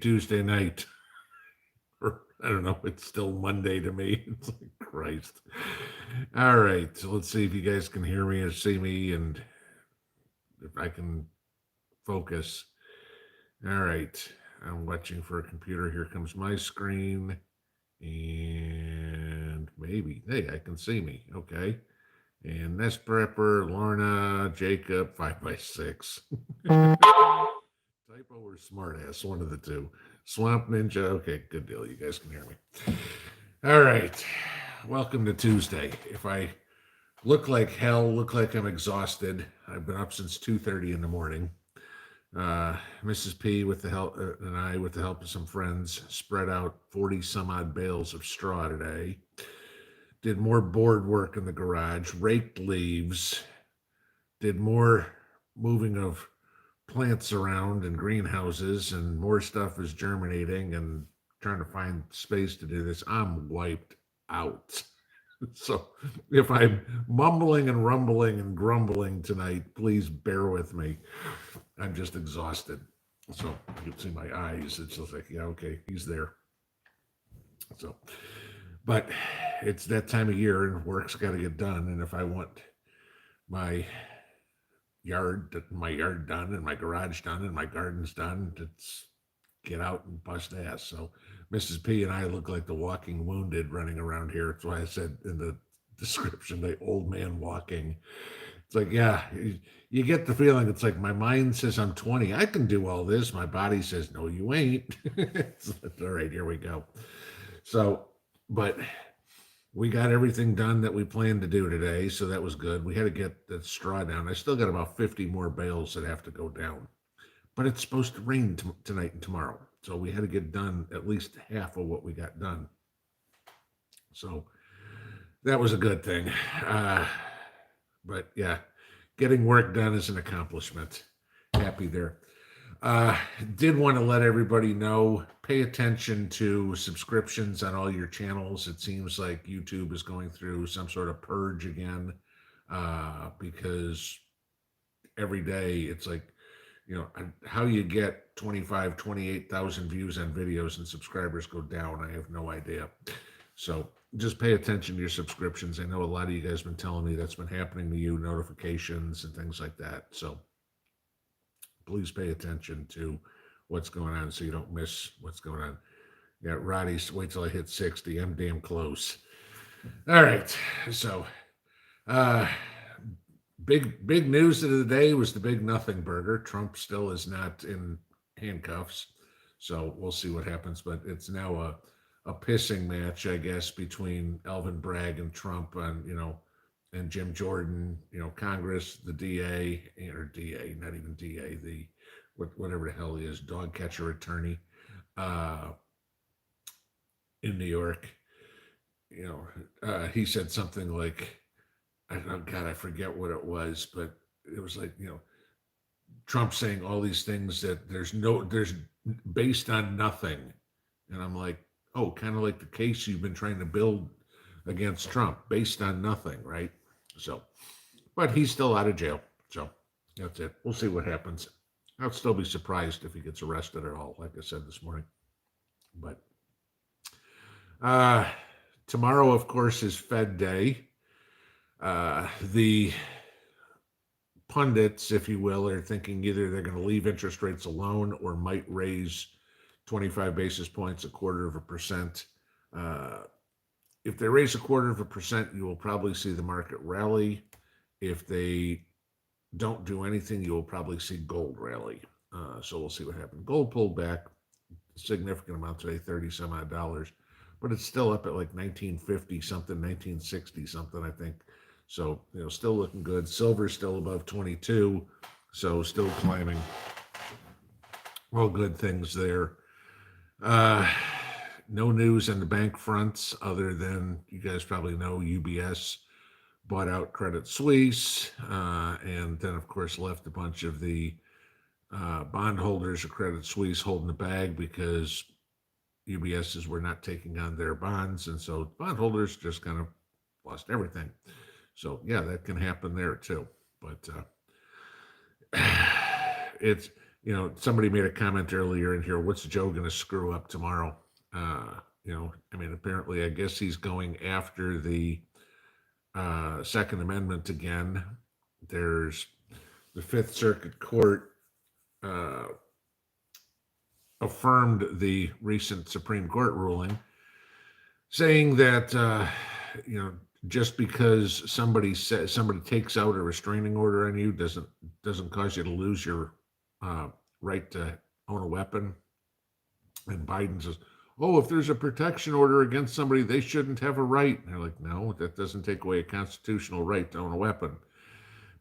Tuesday night. Or, I don't know, it's still Monday to me. It's like, Christ. All right, so let's see if you guys can hear me or see me and if I can focus. All right, I'm watching for a computer. Here comes my screen. And maybe, hey, I can see me. Okay. And Nest Prepper, Lorna, Jacob, 5x6. Typo or smartass, one of the two. Swamp Ninja. Okay, good deal. You guys can hear me. All right. Welcome to Tuesday. If I look like hell, look like I'm exhausted, I've been up since 2:30 in the morning. Mrs. P with the help and I, with the help of some friends, spread out 40 some odd bales of straw today. Did more board work in the garage, raked leaves, did more moving of plants around in greenhouses, and more stuff is germinating and trying to find space to do this. I'm wiped out. So if I'm mumbling and rumbling and grumbling tonight, please bear with me. I'm just exhausted. So you can see my eyes. It's just like, yeah, okay, he's there. So, but it's that time of year and work's got to get done. And if I want my yard done and my garage done and my gardens done, it's get out and bust ass. So Mrs. P and I look like the walking wounded running around here. That's why I said in the description, the old man walking. It's like, yeah, you get the feeling. It's like my mind says I'm 20. I can do all this. My body says, no, you ain't. All right, here we go. So, but we got everything done that we planned to do today. So that was good. We had to get the straw down. I still got about 50 more bales that have to go down. But it's supposed to rain tonight and tomorrow. So we had to get done at least half of what we got done. So that was a good thing. But yeah, getting work done is an accomplishment. Happy there. Did want to let everybody know, pay attention to subscriptions on all your channels. It seems like YouTube is going through some sort of purge again, because every day it's like, how you get 25, 28,000 views on videos and subscribers go down, I have no idea. So just pay attention to your subscriptions. I know a lot of you guys have been telling me that's been happening to you, notifications and things like that. So please pay attention to what's going on so you don't miss what's going on. Yeah, Roddy, wait till I hit 60. I'm damn close. All right. So big news of the day was the big nothing burger. Trump still is not in handcuffs. So we'll see what happens. But it's now a pissing match, I guess, between Alvin Bragg and Trump and Jim Jordan, Congress, the DA, or DA, not even DA, the whatever the hell he is, dog catcher attorney in New York. He said something like, I don't know, God, I forget what it was, but it was like, Trump saying all these things that there's based on nothing. And I'm like, oh, kind of like the case you've been trying to build against Trump, based on nothing, right? So, but he's still out of jail. So that's it. We'll see what happens. I'll still be surprised if he gets arrested at all, like I said this morning. But tomorrow, of course, is Fed Day. The pundits, if you will, are thinking either they're going to leave interest rates alone or might raise 25 basis points, 1/4%. If they raise 1/4%, you will probably see the market rally. If they don't do anything, you will probably see gold rally. So we'll see what happens. Gold pulled back a significant amount today, 30 some odd dollars, but it's still up at like 1950 something, 1960 something, I think. So, still looking good. Silver's still above 22, so still climbing. All good things there. No news on the bank fronts other than, you guys probably know, UBS bought out Credit Suisse, and then, of course, left a bunch of the bondholders of Credit Suisse holding the bag because UBSs were not taking on their bonds, and so bondholders just kind of lost everything. So, yeah, that can happen there too. But it's somebody made a comment earlier in here, what's Joe going to screw up tomorrow? I mean, apparently, I guess he's going after the Second Amendment again. There's the Fifth Circuit Court uh, affirmed the recent Supreme Court ruling, saying that just because somebody takes out a restraining order on you doesn't cause you to lose your right to own a weapon. And Biden says, "Oh, if there's a protection order against somebody, they shouldn't have a right." And they're like, "No, that doesn't take away a constitutional right to own a weapon."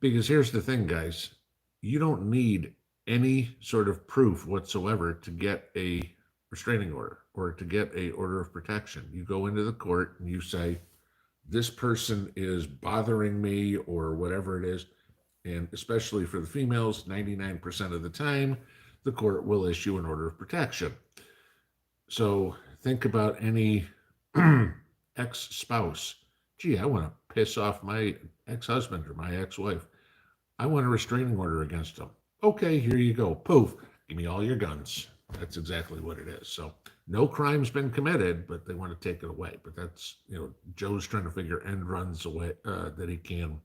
Because here's the thing, guys, you don't need any sort of proof whatsoever to get a restraining order or to get a order of protection. You go into the court and you say, this person is bothering me or whatever it is. And especially for the females, 99% of the time, the court will issue an order of protection. So think about any ex-spouse. Gee, I want to piss off my ex-husband or my ex-wife. I want a restraining order against them. Okay, here you go. Poof, give me all your guns. That's exactly what it is. So no crime's been committed, but they want to take it away. But that's, Joe's trying to figure end runs away that he can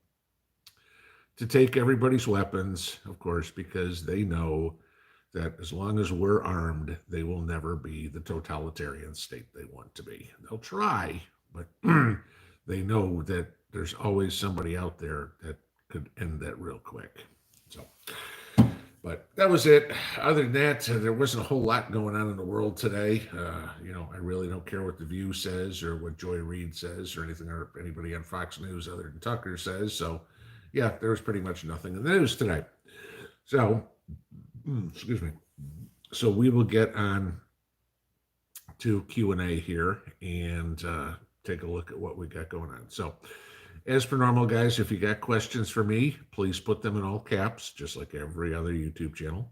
to take everybody's weapons, of course, because they know that as long as we're armed, they will never be the totalitarian state they want to be. They'll try, but they know that there's always somebody out there that could end that real quick. So, but that was it. Other than that, there wasn't a whole lot going on in the world today. I really don't care what The View says or what Joy Reid says or anything, or anybody on Fox News other than Tucker says. So, yeah, there was pretty much nothing in the news today. So, excuse me. So we will get on to Q&A here and take a look at what we got going on. So, as per normal, guys, if you got questions for me, please put them in all caps, just like every other YouTube channel.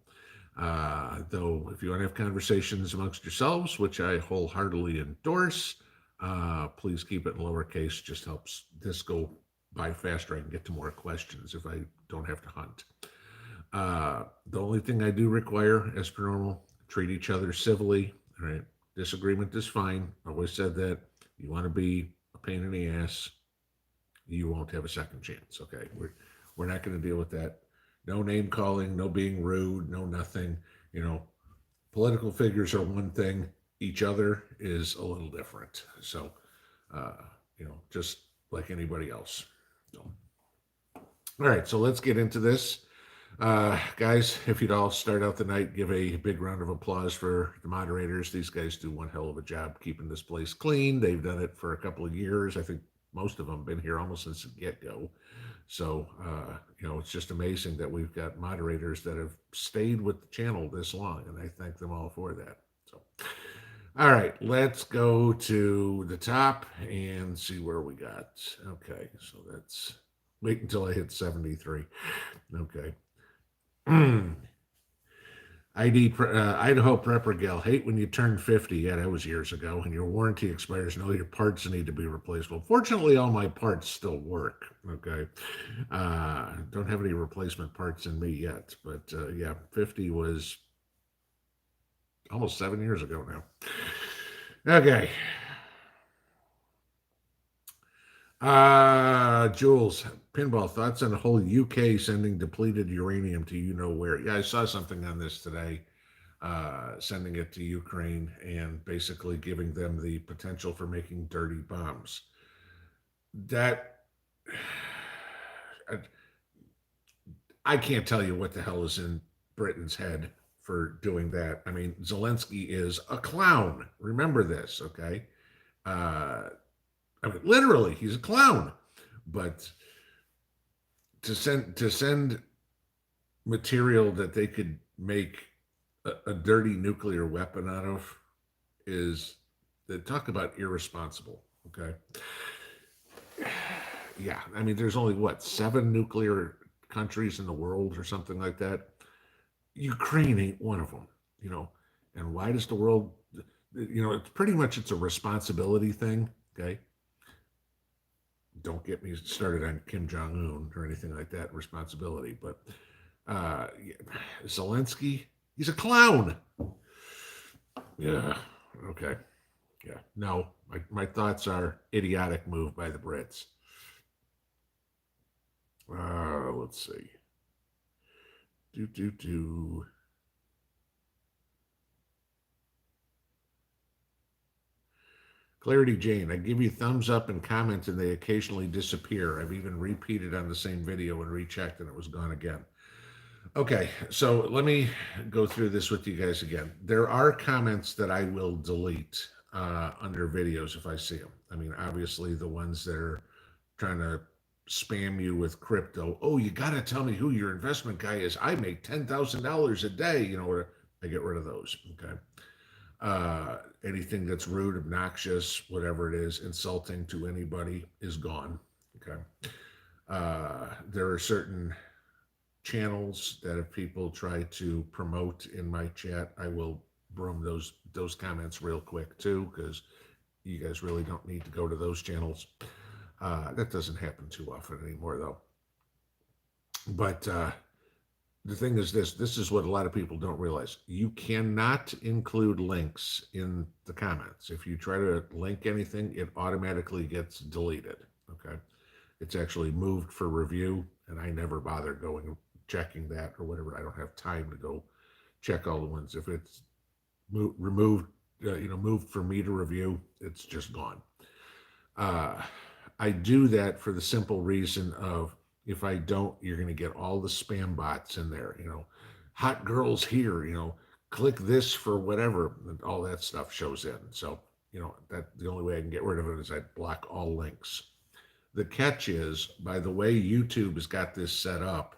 Though, if you want to have conversations amongst yourselves, which I wholeheartedly endorse, please keep it in lowercase. Just helps this go by faster. I can get to more questions if I don't have to hunt. The only thing I do require, as per normal, treat each other civilly. All right, disagreement is fine. Always said that. You want to be a pain in the ass, you won't have a second chance. Okay, we're not going to deal with that. No name calling, no being rude, no nothing. Political figures are one thing. Each other is a little different. So, just like anybody else. So, all right, so let's get into this. Guys, if you'd all start out the night, give a big round of applause for the moderators. These guys do one hell of a job keeping this place clean. They've done it for a couple of years. I think most of them have been here almost since the get-go. So, it's just amazing that we've got moderators that have stayed with the channel this long, and I thank them all for that. So, all right, let's go to the top and see where we got. Okay, so that's, wait until I hit 73. Okay. Idaho Prepper Gal, hate when you turn 50. Yeah, that was years ago. And your warranty expires and all your parts need to be replaced. Well, fortunately, all my parts still work. Okay. Don't have any replacement parts in me yet. But yeah, 50 was almost 7 years ago now. Okay. Jules, Pinball, thoughts on the whole UK sending depleted uranium to where? Yeah, I saw something on this today, sending it to Ukraine and basically giving them the potential for making dirty bombs. That, I can't tell you what the hell is in Britain's head for doing that. I mean, Zelensky is a clown. Remember this, okay? I mean, literally, he's a clown. But to send material that they could make a dirty nuclear weapon out of is, they talk about irresponsible. Okay. Yeah, I mean, there's only 7 nuclear countries in the world or something like that. Ukraine ain't one of them. And why does the world? It's pretty much, it's a responsibility thing. Okay. Don't get me started on Kim Jong-un or anything like that, responsibility. But Zelensky, He's a clown. Yeah. Okay. Yeah. No, my thoughts are idiotic move by the Brits. Let's see. Do. Clarity Jane, I give you thumbs up and comments and they occasionally disappear. I've even repeated on the same video and rechecked and it was gone again. Okay, so let me go through this with you guys again. There are comments that I will delete under videos if I see them. I mean, obviously the ones that are trying to spam you with crypto. Oh, you got to tell me who your investment guy is. I make $10,000 a day. You know, I get rid of those. Okay. Anything that's rude, obnoxious, whatever it is, insulting to anybody is gone. Okay. There are certain channels that if people try to promote in my chat, I will broom those comments real quick too, because you guys really don't need to go to those channels. That doesn't happen too often anymore though. But the thing is this is what a lot of people don't realize. You cannot include links in the comments. If you try to link anything, it automatically gets deleted. Okay. It's actually moved for review, and I never bother going checking that or whatever. I don't have time to go check all the ones. If it's removed, moved for me to review, it's just gone. I do that for the simple reason of if I don't, you're going to get all the spam bots in there, hot girls here, click this for whatever, and all that stuff shows in. So, that the only way I can get rid of it is I block all links. The catch is, by the way YouTube has got this set up,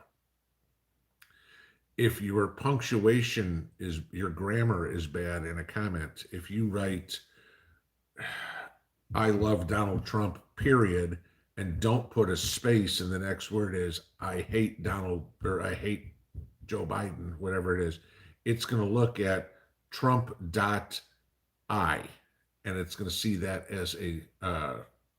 if your punctuation is, your grammar is bad in a comment, if you write, I love Donald Trump, period, and don't put a space and the next word is, I hate Donald, or I hate Joe Biden, whatever it is, it's going to look at Trump.I, and it's going to see that as a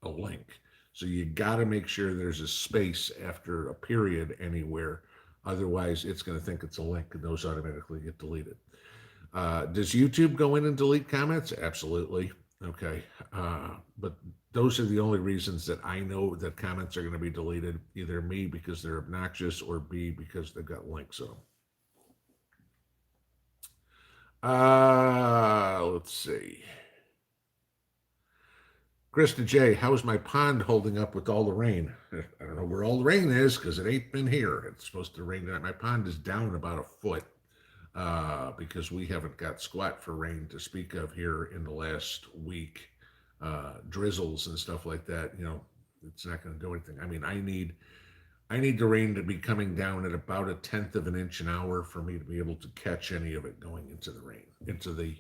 link. So you got to make sure there's a space after a period anywhere. Otherwise, it's going to think it's a link and those automatically get deleted. Does YouTube go in and delete comments? Absolutely. Okay. But those are the only reasons that I know that comments are going to be deleted. Either me because they're obnoxious or B because they've got links on them. Let's see. Krista J, how's my pond holding up with all the rain? I don't know where all the rain is because it ain't been here. It's supposed to rain tonight. My pond is down about a foot because we haven't got squat for rain to speak of here in the last week. Drizzles and stuff like that, it's not going to do anything. I mean, I need the rain to be coming down at about 1/10 of an inch an hour for me to be able to catch any of it going into the rain, into the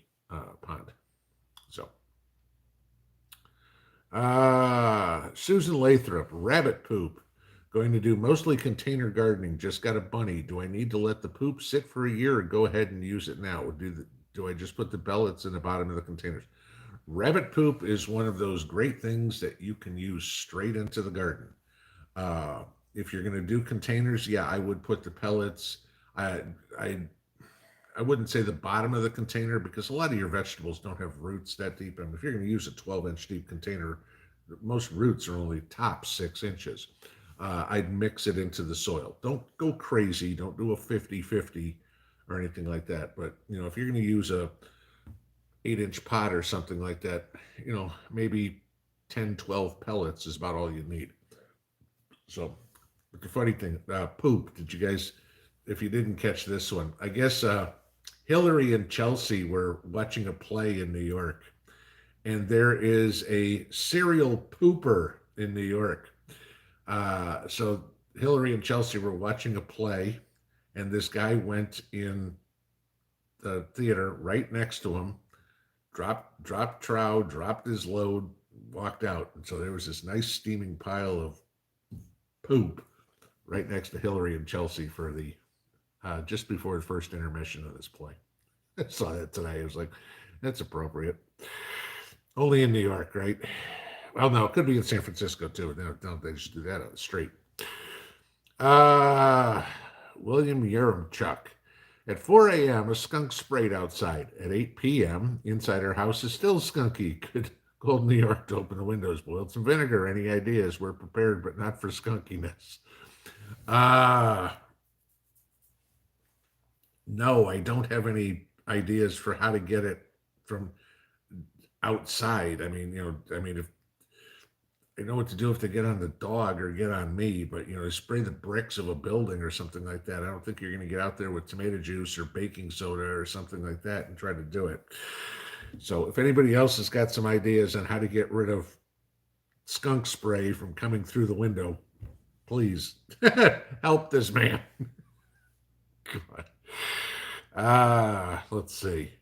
pond. So. Susan Lathrop, rabbit poop. Going to do mostly container gardening. Just got a bunny. Do I need to let the poop sit for a year or go ahead and use it now? Or do I just put the pellets in the bottom of the containers? Rabbit poop is one of those great things that you can use straight into the garden. If you're going to do containers, yeah, I would put the pellets. I wouldn't say the bottom of the container because a lot of your vegetables don't have roots that deep. And if you're going to use a 12-inch deep container, most roots are only top 6 inches. I'd mix it into the soil. Don't go crazy. Don't do a 50-50 or anything like that. But, if you're going to use a 8-inch pot or something like that, maybe 10, 12 pellets is about all you need. So, but the funny thing, poop, did you guys, if you didn't catch this one, I guess Hillary and Chelsea were watching a play in New York, and there is a serial pooper in New York. So Hillary and Chelsea were watching a play, and this guy went in the theater right next to him, dropped trow, dropped his load, walked out. And so there was this nice steaming pile of poop right next to Hillary and Chelsea for the just before the first intermission of this play. I saw that today. I was like, that's appropriate. Only in New York, right? Well, no, it could be in San Francisco too. Don't they just do that on the street? William Chuck. At 4 a.m., a skunk sprayed outside. At 8 p.m., inside our house is still skunky. Could Cold New York to open the windows, boiled some vinegar. Any ideas? We're prepared, but not for skunkiness. Uh, no, I don't have any ideas for how to get it from outside. If I know what to do if they get on the dog or get on me, but spray the bricks of a building or something like that. I don't think you're going to get out there with tomato juice or baking soda or something like that and try to do it. So if anybody else has got some ideas on how to get rid of skunk spray from coming through the window, please help this man. God. Let's see.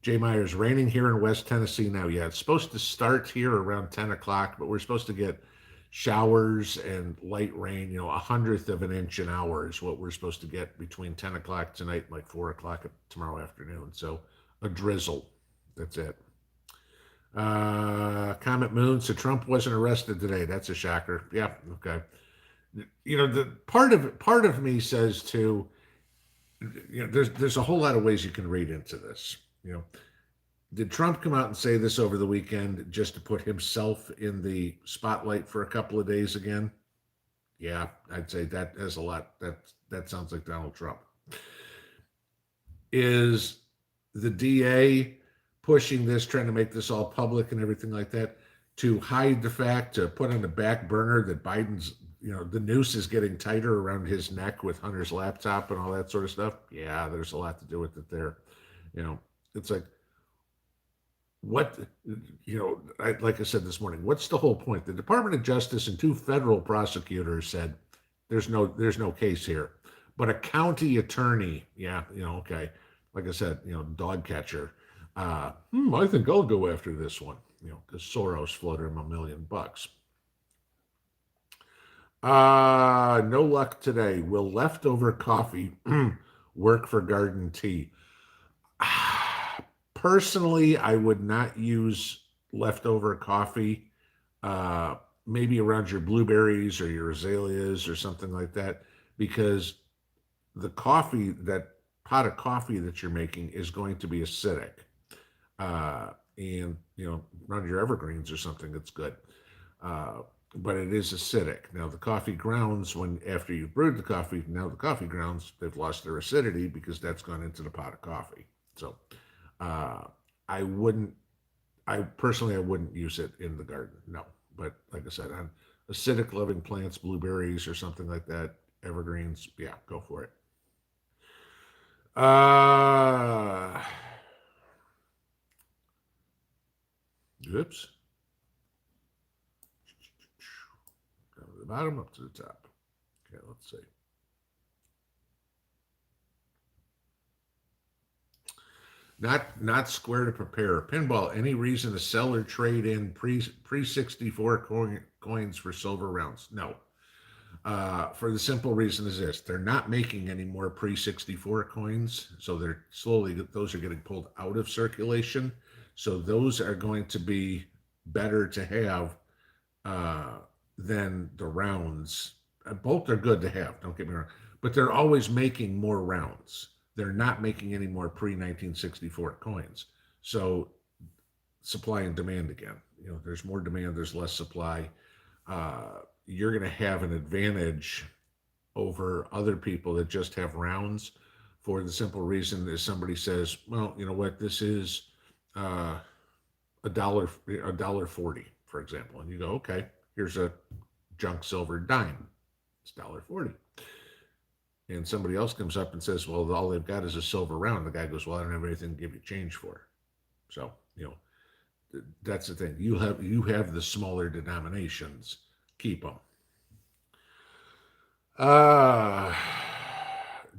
Jay Myers, raining here in West Tennessee now. Yeah, it's supposed to start here around 10 o'clock, but we're supposed to get showers and light rain, a hundredth of an inch an hour is what we're supposed to get between 10 o'clock tonight and like 4 o'clock tomorrow afternoon. So a drizzle. That's it. Comet Moon, so Trump wasn't arrested today. That's a shocker. Yeah, okay. The part of me says too, there's a whole lot of ways you can read into this. Did Trump come out and say this over the weekend just to put himself in the spotlight for a couple of days again? Yeah, I'd say that has a lot. That sounds like Donald Trump. Is the DA pushing this, trying to make this all public and everything like that, to hide the fact, to put on the back burner that Biden's, the noose is getting tighter around his neck with Hunter's laptop and all that sort of stuff? Yeah, there's a lot to do with it there. It's like, what, like I said this morning, what's the whole point? The Department of Justice and 2 federal prosecutors said there's no case here, but a county attorney, okay, like I said, dog catcher, I think I'll go after this one, because Soros floated him $1 million. No luck today. Will leftover coffee work for garden tea? Personally, I would not use leftover coffee, maybe around your blueberries or your azaleas or something like that, because the coffee, that pot of coffee that you're making is going to be acidic. And, around your evergreens or something, it's good. But it is acidic. Now, the coffee grounds, after you've brewed the coffee, now the coffee grounds, they've lost their acidity because that's gone into the pot of coffee. So, I wouldn't use it in the garden. No. But like I said, on acidic loving plants, blueberries or something like that, evergreens, yeah, go for it. Oops. Down to the bottom, up to the top. Okay, let's see. Not square to prepare. Pinball, any reason to sell or trade in pre-64 coins for silver rounds? No. For the simple reason is this: they're not making any more pre-64 coins, so those are getting pulled out of circulation. So those are going to be better to have than the rounds. Both are good to have, don't get me wrong, but they're always making more rounds. They're not making any more pre-1964 coins. So supply and demand again. There's more demand, there's less supply. You're going to have an advantage over other people that just have rounds, for the simple reason that somebody says, well, you know what, this is $1.40, for example. And you go, okay, here's a junk silver dime. It's $1.40. And somebody else comes up and says, well, all they've got is a silver round. The guy goes, well, I don't have anything to give you change for. So, that's the thing. You have the smaller denominations. Keep them.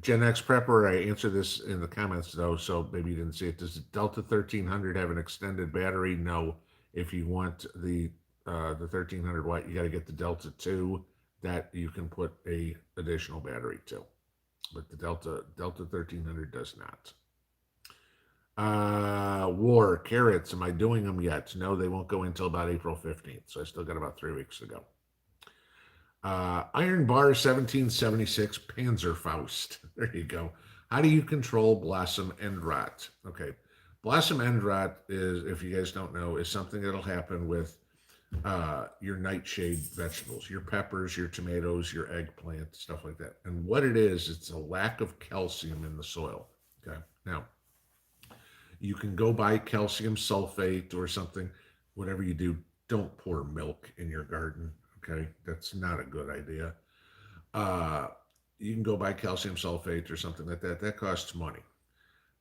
Gen X Prepper, I answered this in the comments though, so maybe you didn't see it. Does the Delta 1300 have an extended battery? No. If you want the 1300 watt, you got to get the Delta 2 that you can put a additional battery to. But the Delta 1300 does not. War carrots, am I doing them yet? No, they won't go until about April 15th, so I still got about 3 weeks to go. Iron Bar 1776 Panzerfaust. There you go. How do you control blossom end rot? Okay. Blossom end rot is, if you guys don't know, is something that'll happen with your nightshade vegetables, your peppers, your tomatoes, your eggplant, stuff like that. And what it is, it's a lack of calcium in the soil. Okay. Now, you can go buy calcium sulfate or something. Whatever you do, don't pour milk in your garden. Okay. That's not a good idea. Uh, you can go buy calcium sulfate or something like that. That costs money.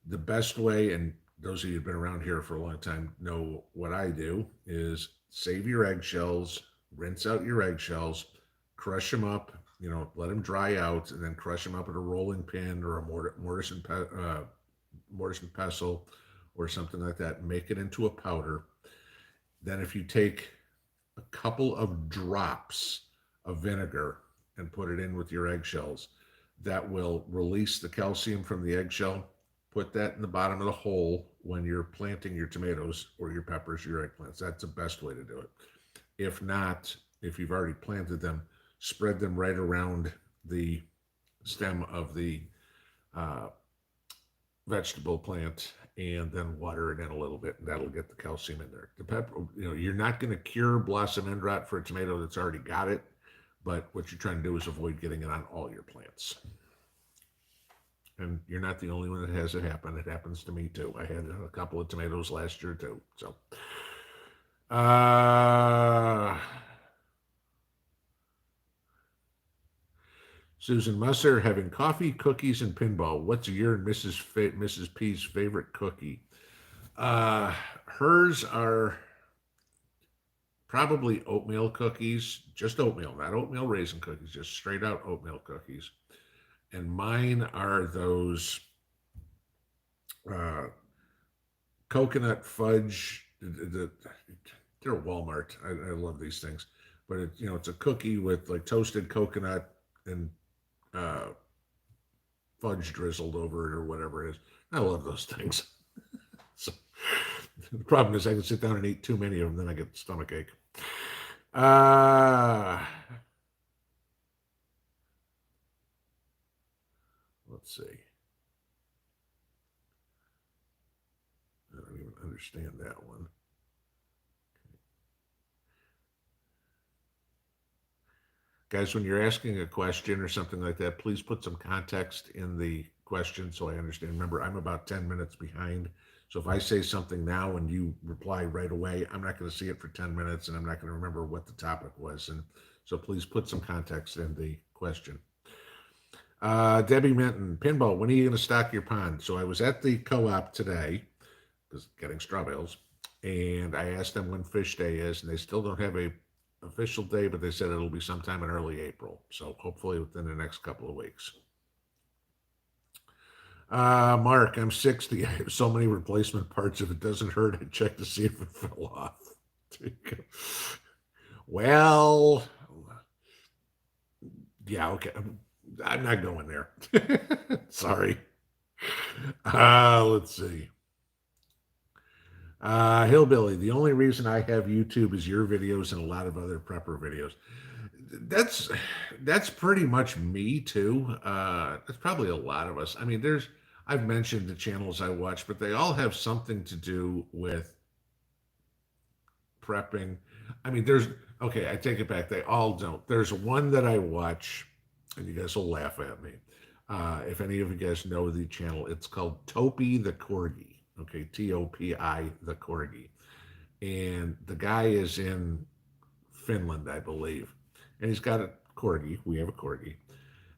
The best way, and those of you who've been around here for a long time know what I do, is save your eggshells, rinse out your eggshells, crush them up, let them dry out, and then crush them up in a rolling pin or a mortise and pestle or something like that. Make it into a powder. Then if you take a couple of drops of vinegar and put it in with your eggshells, that will release the calcium from the eggshell. Put that in the bottom of the hole when you're planting your tomatoes or your peppers, your eggplants. That's the best way to do it. If not, if you've already planted them, spread them right around the stem of the vegetable plant and then water it in a little bit, and that'll get the calcium in there. The pepper, you're not going to cure blossom end rot for a tomato that's already got it, but what you're trying to do is avoid getting it on all your plants. And you're not the only one that has it happen. It happens to me too. I had a couple of tomatoes last year too. So, Susan Musser, having coffee, cookies, and pinball. What's your and Mrs. P's favorite cookie? Hers are probably oatmeal cookies, just oatmeal, not oatmeal raisin cookies, just straight out oatmeal cookies. And mine are those coconut fudge. They're Walmart. I love these things, but it's a cookie with like toasted coconut and fudge drizzled over it or whatever it is. I love those things. So, the problem is I can sit down and eat too many of them, then I get stomach ache. Let's see. I don't even understand that one. Guys, when you're asking a question or something like that, please put some context in the question so I understand. Remember, I'm about 10 minutes behind. So if I say something now and you reply right away, I'm not going to see it for 10 minutes and I'm not going to remember what the topic was. And so please put some context in the question. Debbie Minton, Pinball, when are you going to stock your pond? So I was at the co-op today, because getting straw bales, and I asked them when fish day is, and they still don't have a official day, but they said it'll be sometime in early April. So hopefully within the next couple of weeks. Mark, I'm 60. I have so many replacement parts. If it doesn't hurt, I check to see if it fell off. Well, yeah, okay. I'm not going there. Sorry. Let's see. Hillbilly, the only reason I have YouTube is your videos and a lot of other prepper videos. That's pretty much me too. That's probably a lot of us. I mean, I've mentioned the channels I watch, but they all have something to do with prepping. I mean, okay, I take it back. They all don't. There's one that I watch, and you guys will laugh at me. If any of you guys know the channel, it's called Topi the Corgi. Okay, Topi the Corgi. And the guy is in Finland, I believe. And he's got a corgi. We have a corgi.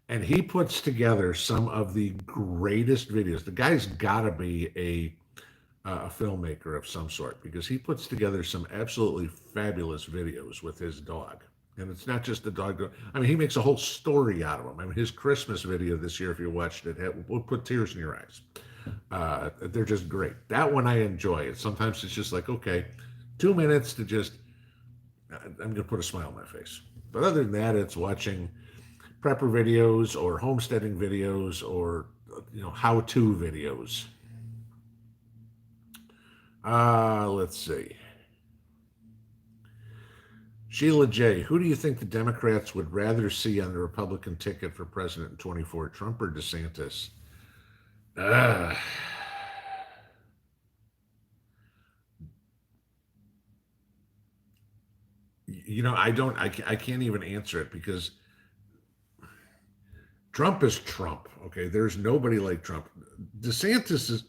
And he puts together some of the greatest videos. The guy's got to be a filmmaker of some sort, because he puts together some absolutely fabulous videos with his dog. And it's not just the dog. I mean, he makes a whole story out of them. I mean, his Christmas video this year, if you watched it, will put tears in your eyes. They're just great. That one I enjoy. Sometimes it's just like, okay, 2 minutes to just, I'm going to put a smile on my face. But other than that, it's watching prepper videos or homesteading videos or, how-to videos. Let's see. Sheila J., who do you think the Democrats would rather see on the Republican ticket for president in 24, Trump or DeSantis? Uh, I can't even answer it because Trump is Trump. Okay. There's nobody like Trump. DeSantis is,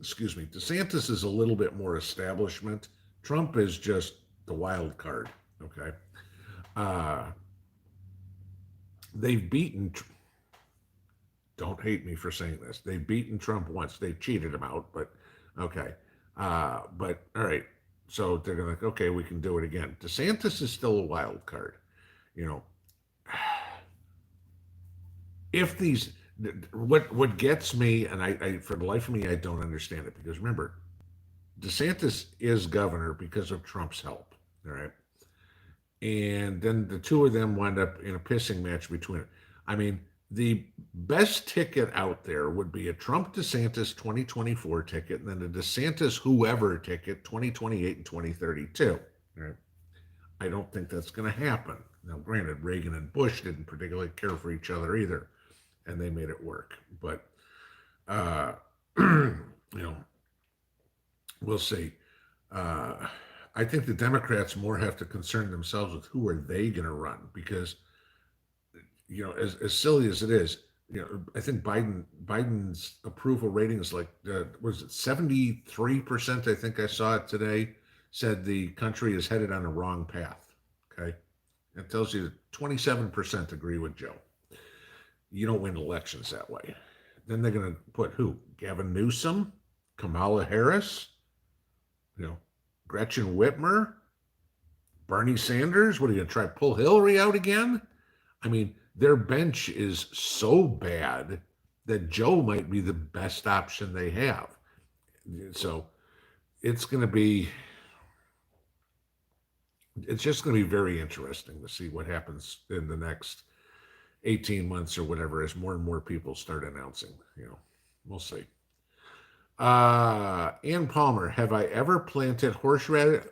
DeSantis is a little bit more establishment. Trump is just the wild card. Okay. Uh, they've beaten, don't hate me for saying this. They've beaten Trump once. They cheated him out, but okay. But all right. So they're going to, okay, we can do it again. DeSantis is still a wild card. You know, if these, what gets me, and I for the life of me, I don't understand it because remember, DeSantis is governor because of Trump's help. All right. And then the two of them wind up in a pissing match between it. I mean, the best ticket out there would be a Trump DeSantis 2024 ticket and then a DeSantis whoever ticket 2028 and 2032. Right? I don't think that's going to happen. Now, granted, Reagan and Bush didn't particularly care for each other either, and they made it work. But, you know, we'll see. I think the Democrats more have to concern themselves with who are they going to run because, you know, as silly as it is, you know, I think Biden's approval rating is like, was it 73%? I think I saw it today, said the country is headed on a wrong path. Okay. It tells you that 27% agree with Joe. You don't win elections that way. Then they're going to put who? Gavin Newsom, Kamala Harris, you know, Gretchen Whitmer, Bernie Sanders. What are you going to try to pull Hillary out again? I mean, their bench is so bad that Joe might be the best option they have. So it's going to be, it's just going to be very interesting to see what happens in the next 18 months or whatever as more and more people start announcing. You know, we'll see. Ann Palmer, have I ever planted horseradish,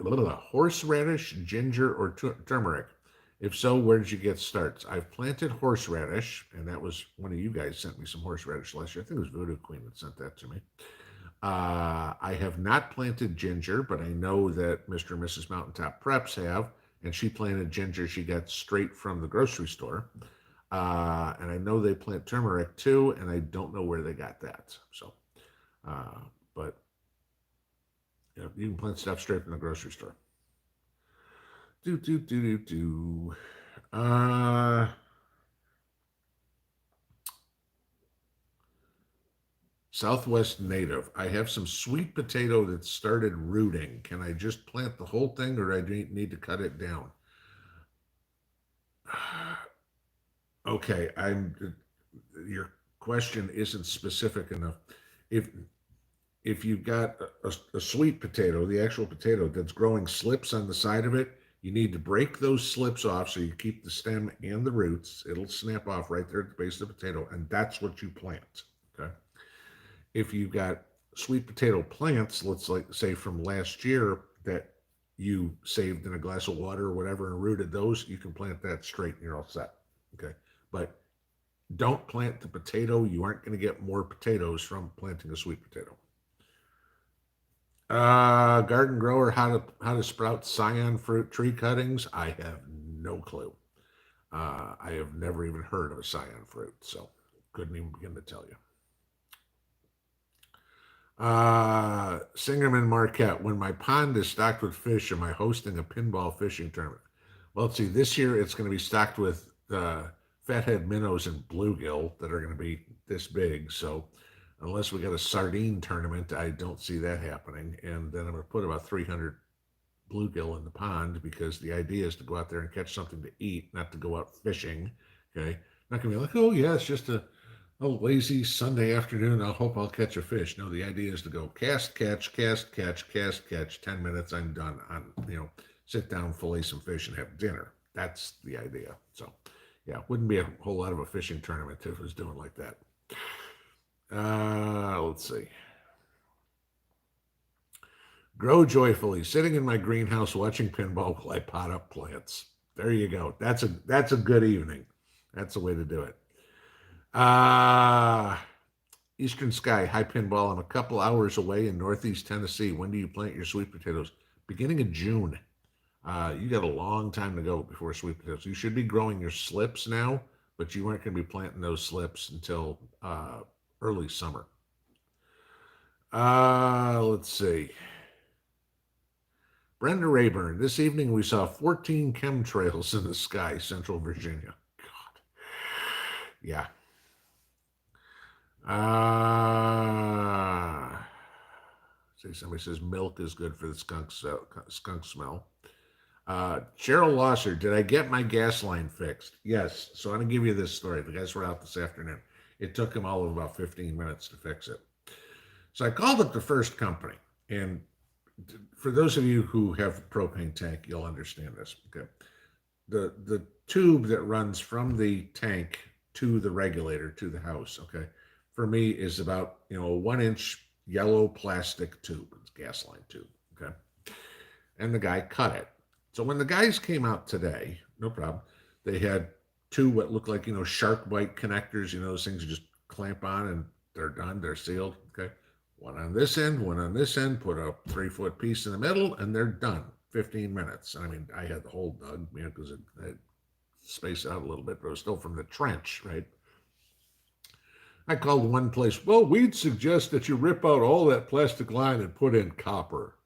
ginger, or turmeric? If so, where did you get starts? I've planted horseradish, and that was one of you guys sent me some horseradish last year. I think it was Voodoo Queen that sent that to me. I have not planted ginger, but I know that Mr. and Mrs. Mountaintop Preps have, and she planted ginger she got straight from the grocery store. And I know they plant turmeric too, and I don't know where they got that. So. But you know, you can plant stuff straight from the grocery store. Southwest native. I have some sweet potato that started rooting. Can I just plant the whole thing, or do I need to cut it down? Okay, your question isn't specific enough. If you've got a sweet potato, the actual potato that's growing slips on the side of it, you need to break those slips off so you keep the stem and the roots. It'll snap off right there at the base of the potato, and that's what you plant. Okay. If you've got sweet potato plants, let's like say from last year that you saved in a glass of water or whatever and rooted those, you can plant that straight and you're all set. Okay. But don't plant the potato. You aren't going to get more potatoes from planting a sweet potato. Garden grower, how to sprout scion fruit tree cuttings. I have no clue. I have never even heard of a scion fruit, so couldn't even begin to tell you. Singerman Marquette, when my pond is stocked with fish, am I hosting a pinball fishing tournament? Well, let's see, this year it's going to be stocked with fathead minnows and bluegill that are going to be this big, so unless we got a sardine tournament, I don't see that happening. And then I'm going to put about 300 bluegill in the pond because the idea is to go out there and catch something to eat, not to go out fishing. Okay. Not going to be like, oh, yeah, it's just a lazy Sunday afternoon. I hope I'll catch a fish. No, the idea is to go cast, catch, 10 minutes, I'm done. Sit down, fillet some fish, and have dinner. That's the idea. So, yeah, wouldn't be a whole lot of a fishing tournament if it was doing like that. Let's see. Grow joyfully, sitting in my greenhouse watching pinball while I pot up plants. There you go. That's a good evening. That's the way to do it. Uh Eastern Sky, hi pinball. I'm a couple hours away in Northeast Tennessee. When do you plant your sweet potatoes? Beginning of June. You got a long time to go before sweet potatoes. You should be growing your slips now, but you aren't going to be planting those slips until early summer. Let's see. Brenda Rayburn, this evening we saw 14 chemtrails in the sky, Central Virginia. God. Yeah. See, somebody says milk is good for the skunk smell. Cheryl Losser, did I get my gas line fixed? Yes. So I'm going to give you this story. The guys were out this afternoon. It took them all of about 15 minutes to fix it. So I called up the first company. And for those of you who have a propane tank, you'll understand this. Okay. The tube that runs from the tank to the regulator to the house, okay, for me is about, a 1-inch yellow plastic tube. It's a gas line tube. Okay. And the guy cut it. So when the guys came out today, no problem, they had two what look like, shark bite connectors, those things you just clamp on and they're done, they're sealed. Okay. One on this end, one on this end, put a 3-foot piece in the middle, and they're done. 15 minutes. I mean, I had the whole dug, because it spaced out a little bit, but it was still from the trench, right? I called one place. Well, we'd suggest that you rip out all that plastic line and put in copper.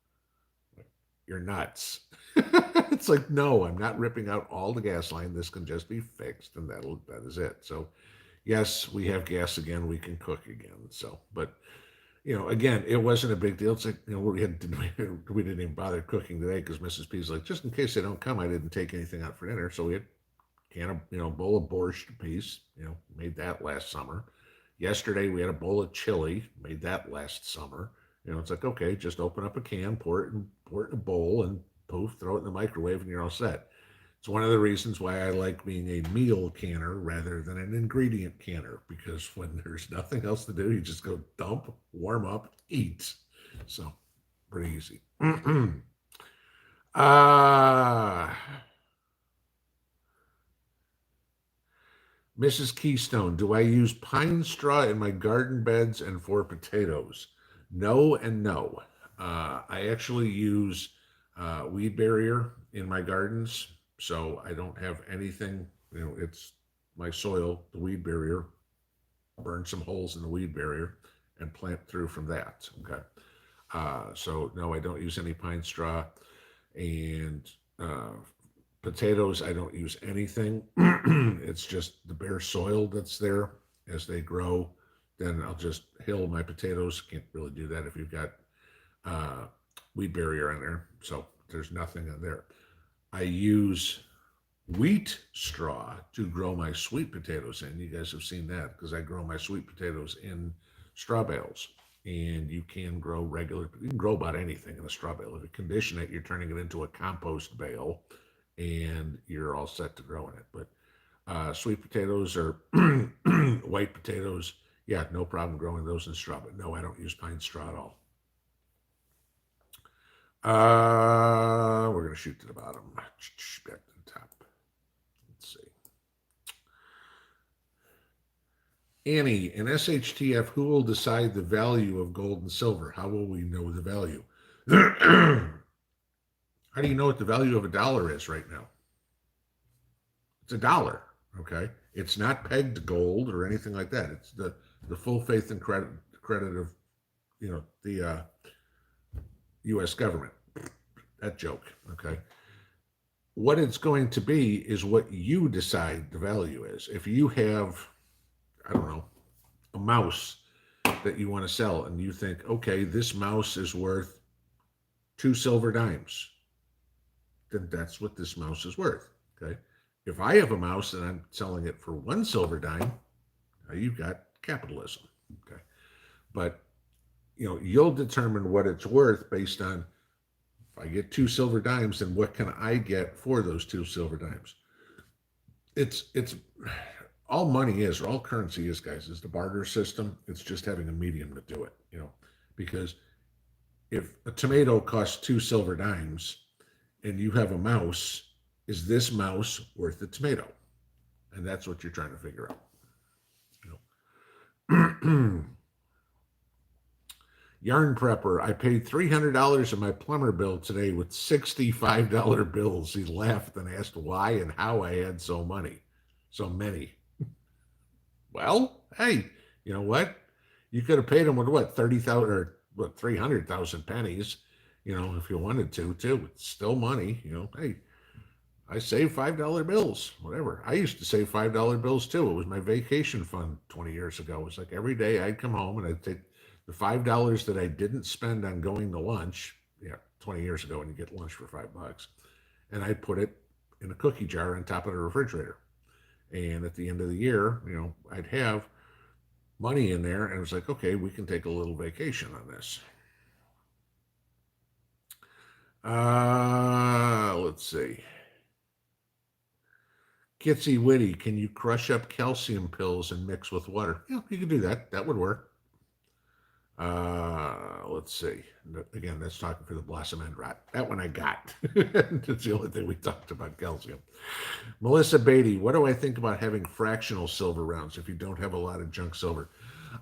You're nuts. It's like, no, I'm not ripping out all the gas line. This can just be fixed, and that is it. So, yes, we have gas again. We can cook again. So, but again, it wasn't a big deal. It's like, we didn't even bother cooking today because Mrs. P's like, just in case they don't come, I didn't take anything out for dinner. So we had bowl of borscht piece, made that last summer. Yesterday we had a bowl of chili, made that last summer. It's like, okay, just open up a can, pour it in a bowl, and poof, throw it in the microwave, and you're all set. It's one of the reasons why I like being a meal canner rather than an ingredient canner, because when there's nothing else to do, you just go dump, warm up, eat. So, pretty easy. Mrs. Keystone, do I use pine straw in my garden beds and for potatoes? No and no. I actually use weed barrier in my gardens. So I don't have anything, it's my soil, the weed barrier, burn some holes in the weed barrier and plant through from that. Okay. So no, I don't use any pine straw, and potatoes, I don't use anything. It's just the bare soil that's there as they grow. Then I'll just hill my potatoes. Can't really do that if you've got weed barrier in there. So there's nothing in there. I use wheat straw to grow my sweet potatoes in. You guys have seen that because I grow my sweet potatoes in straw bales. And you can grow you can grow about anything in a straw bale. If you condition it, you're turning it into a compost bale and you're all set to grow in it. But sweet potatoes or white potatoes, yeah, no problem growing those in straw. But no, I don't use pine straw at all. We're going to shoot to the bottom. Back to the top. Let's see. Annie, in SHTF, who will decide the value of gold and silver? How will we know the value? How do you know what the value of $1 is right now? It's $1, okay? It's not pegged to gold or anything like that. It's the full faith and credit of, the U.S. government. That joke, okay? What it's going to be is what you decide the value is. If you have, I don't know, a mouse that you want to sell and you think, okay, this mouse is worth 2 silver dimes, then that's what this mouse is worth, okay? If I have a mouse and I'm selling it for 1 silver dime, you've got capitalism, okay? But, you'll determine what it's worth based on, if I get 2 silver dimes, then what can I get for those 2 silver dimes? It's all money is, or all currency is, guys, is the barter system. It's just having a medium to do it, because if a tomato costs 2 silver dimes and you have a mouse, is this mouse worth the tomato? And that's what you're trying to figure out. You know? Yarn prepper, I paid $300 in my plumber bill today with $65 bills. He laughed and asked why and how I had so many. Well, hey, you know what? You could have paid him with what, 30,000 or what, 300,000 pennies, if you wanted to, too. It's still money, Hey, I saved $5 bills, whatever. I used to save $5 bills too. It was my vacation fund 20 years ago. It was like every day I'd come home and I'd take the $5 that I didn't spend on going to lunch. Yeah, 20 years ago when you get lunch for $5, and I'd put it in a cookie jar on top of the refrigerator. And at the end of the year, I'd have money in there, and it was like, okay, we can take a little vacation on this. Let's see. Kitsy Witty, can you crush up calcium pills and mix with water? Yeah, you can do that. That would work. Let's see. Again, that's talking for the blossom end rot. That one I got. That's the only thing we talked about, calcium. Melissa Beatty, what do I think about having fractional silver rounds if you don't have a lot of junk silver?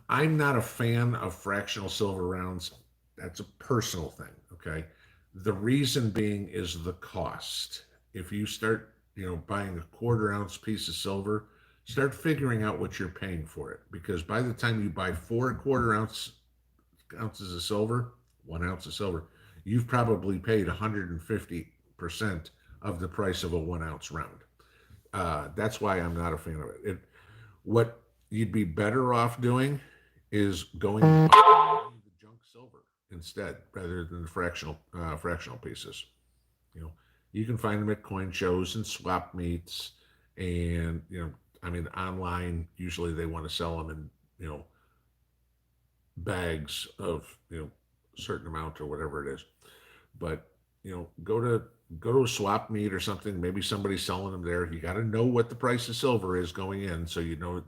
I'm not a fan of fractional silver rounds. That's a personal thing, okay? The reason being is the cost. If you start, buying a 1/4 ounce piece of silver, start figuring out what you're paying for it. Because by the time you buy 4 1/4 ounces of silver, 1 ounce of silver, you've probably paid 150% of the price of a 1 ounce round. That's why I'm not a fan of it. What you'd be better off doing is going and buying the junk silver instead, rather than the fractional pieces. You can find them at coin shows and swap meets, and online. Usually they want to sell them in bags of a certain amount or whatever it is. But go to a swap meet or something. Maybe somebody's selling them there. You got to know what the price of silver is going in, so know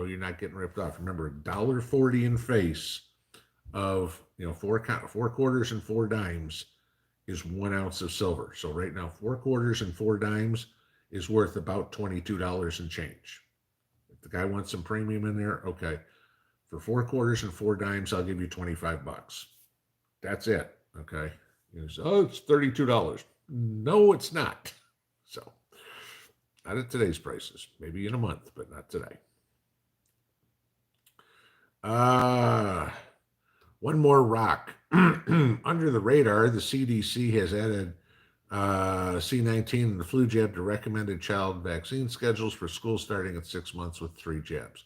you're not getting ripped off. Remember, $1.40 in face of 4 quarters and 4 dimes is 1 ounce of silver. So right now, 4 quarters and 4 dimes is worth about $22 and change. If the guy wants some premium in there, okay. For 4 quarters and 4 dimes, I'll give you $25. That's it. Okay. Oh, it's $32. No, it's not. So, not at today's prices. Maybe in a month, but not today. One more rock. Under the radar, the CDC has added C19 and the flu jab to recommended child vaccine schedules for school starting at 6 months with 3 jabs.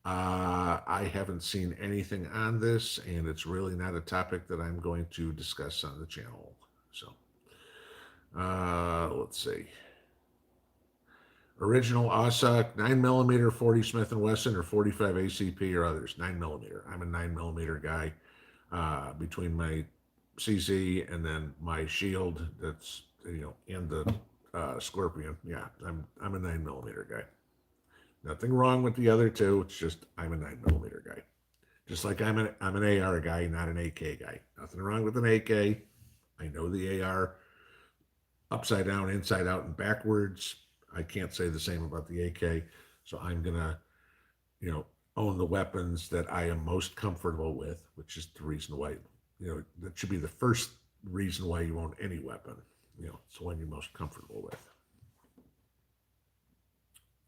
I haven't seen anything on this, and it's really not a topic that I'm going to discuss on the channel. So, let's see. Original OSUC, 9mm 40 Smith & Wesson or 45 ACP or others. 9mm. I'm a 9mm guy. Between my CZ and then my shield, that's and the Scorpion. Yeah, I'm a 9mm guy. Nothing wrong with the other two. It's just I'm a 9mm guy. Just like I'm an AR guy, not an AK guy. Nothing wrong with an AK. I know the AR upside down, inside out, and backwards. I can't say the same about the AK. So I'm gonna, own the weapons that I am most comfortable with, which is the reason why, that should be the first reason why you own any weapon. It's the one you're most comfortable with.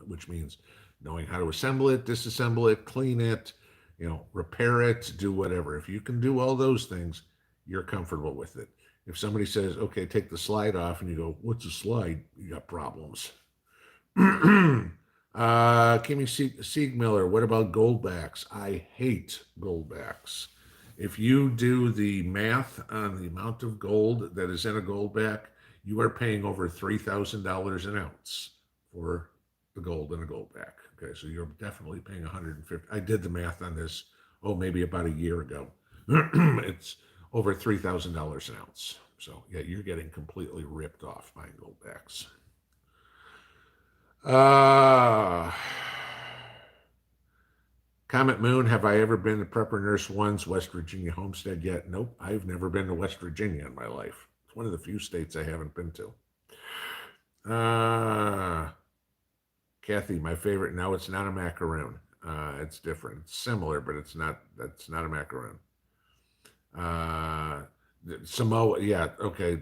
Which means knowing how to assemble it, disassemble it, clean it, repair it, do whatever. If you can do all those things, you're comfortable with it. If somebody says, okay, take the slide off, and you go, what's a slide? You got problems. Kimmy Siegmiller, what about Goldbacks? I hate Goldbacks. If you do the math on the amount of gold that is in a Goldback, you are paying over $3,000 an ounce for the gold in a Goldback. Okay, so you're definitely paying $150. I did the math on this, maybe about a year ago. It's over $3,000 an ounce. So yeah, you're getting completely ripped off buying Goldbacks. Comet Moon, have I ever been to Prepper Nurse One's West Virginia Homestead yet? Nope, I've never been to West Virginia in my life. It's one of the few states I haven't been to. Kathy, my favorite. No, it's not a macaroon. It's different. It's similar, but it's not. That's not a macaroon. Samoa, yeah, okay.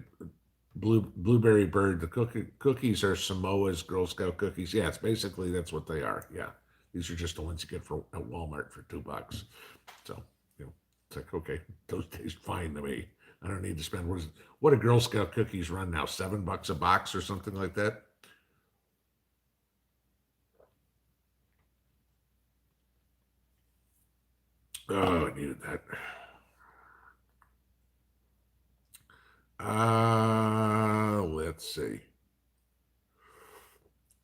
Blueberry bird. The cookies are Samoa's Girl Scout cookies. Yeah, it's basically that's what they are. Yeah, these are just the ones you get for at Walmart for $2. So it's like okay, those taste fine to me. I don't need to spend what do Girl Scout cookies run now? $7 a box or something like that. Oh, I needed that. Let's see.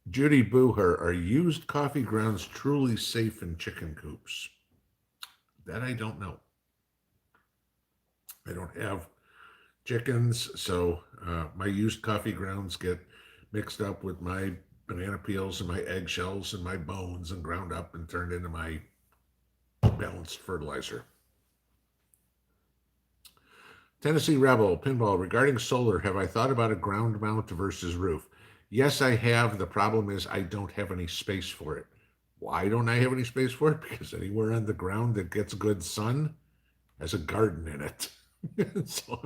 Judy Booher, are used coffee grounds truly safe in chicken coops? That I don't know. I don't have chickens, so my used coffee grounds get mixed up with my banana peels and my eggshells and my bones and ground up and turned into my balanced fertilizer. Tennessee Rebel, Pinball, regarding solar, have I thought about a ground mount versus roof? Yes, I have. The problem is I don't have any space for it. Why don't I have any space for it? Because anywhere on the ground that gets good sun has a garden in it. So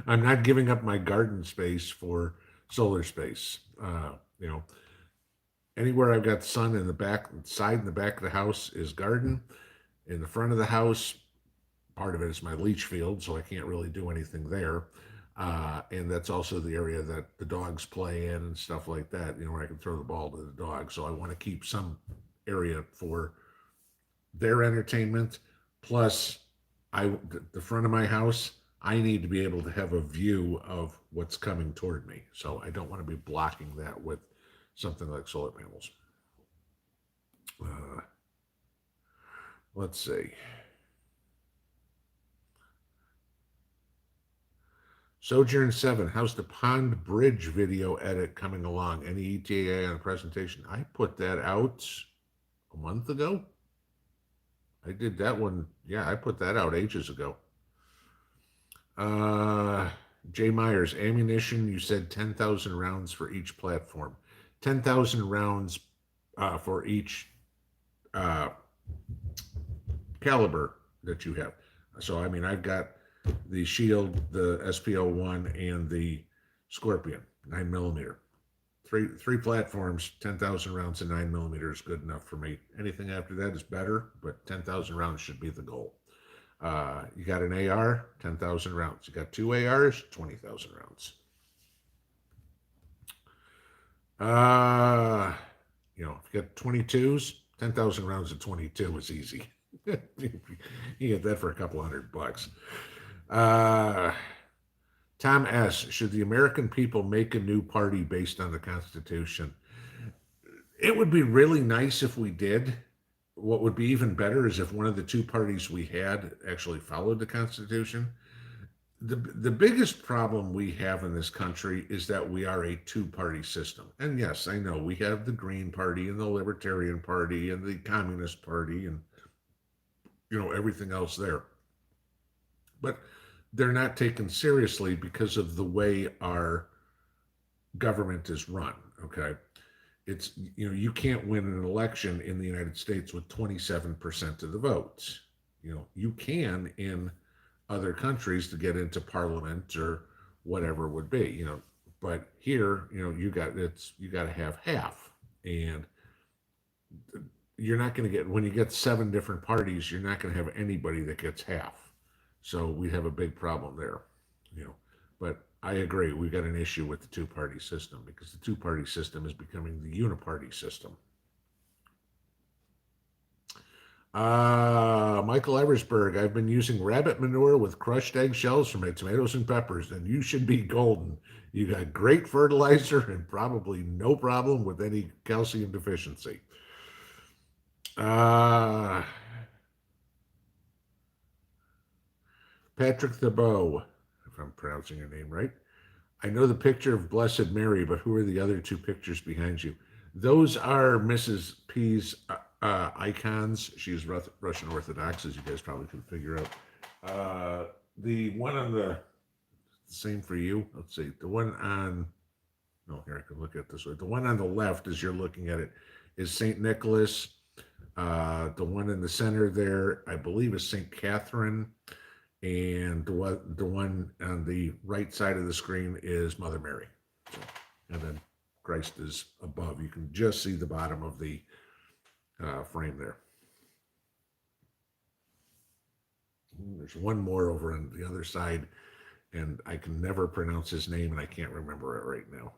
I'm not giving up my garden space for solar space. You know, anywhere I've got sun in the back side and the back of the house is garden. In the front of the house, part of it is my leach field, so I can't really do anything there. And that's also the area that the dogs play in and stuff like that, where I can throw the ball to the dog. So I want to keep some area for their entertainment. Plus, the front of my house, I need to be able to have a view of what's coming toward me. So I don't want to be blocking that with something like solar panels. Let's see. Sojourn 7, how's the Pond Bridge video edit coming along? Any ETA on a presentation? I put that out a month ago. I did that one. Yeah, I put that out ages ago. Jay Myers, ammunition, you said 10,000 rounds for each platform. 10,000 rounds for each caliber that you have. So, I mean, I've got the Shield, the SPO1, and the Scorpion, 9mm. Three platforms, 10,000 rounds of 9mm is good enough for me. Anything after that is better, but 10,000 rounds should be the goal. You got an AR, 10,000 rounds. You got two ARs, 20,000 rounds. If you got 22s, 10,000 rounds of 22 is easy. You get that for a couple $100. Tom S., should the American people make a new party based on the Constitution? It would be really nice if we did. What would be even better is if one of the two parties we had actually followed the Constitution. The biggest problem we have in this country is that we are a two-party system. And yes, I know we have the Green Party and the Libertarian Party and the Communist Party and everything else there. But they're not taken seriously because of the way our government is run. Okay. It's, you can't win an election in the United States with 27% of the votes. You can in other countries to get into parliament or whatever it would be, but here, you got to have half, and you're not going to get, when you get 7 different parties, you're not going to have anybody that gets half. So we have a big problem there, but I agree. We've got an issue with the two-party system because the two-party system is becoming the uniparty system. Michael Eversberg, I've been using rabbit manure with crushed eggshells for my tomatoes and peppers, and you should be golden. You got great fertilizer and probably no problem with any calcium deficiency. Patrick Thebeau, if I'm pronouncing your name right. I know the picture of Blessed Mary, but who are the other two pictures behind you? Those are Mrs. P's icons. She's Russian Orthodox, as you guys probably can figure out. The one on the same for you. Let's see. The one on no, here I can look at this way. The one on the left, as you're looking at it, is Saint Nicholas. The one in the center there, I believe, is Saint Catherine, and the one on the right side of the screen is Mother Mary. So, and then Christ is above. You can just see the bottom of the frame there. There's one more over on the other side, and I can never pronounce his name, and I can't remember it right now.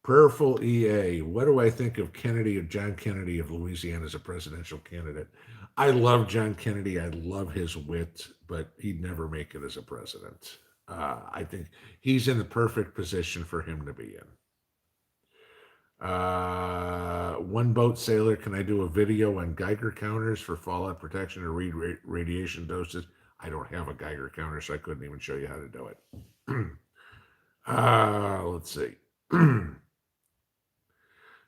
Prayerful EA. What do I think of Kennedy, of John Kennedy of Louisiana as a presidential candidate? I love John Kennedy. I love his wit, but he'd never make it as a president. I think he's in the perfect position for him to be in. One boat sailor, can I do a video on Geiger counters for fallout protection or radiation doses? I don't have a Geiger counter, so I couldn't even show you how to do it. Let's see.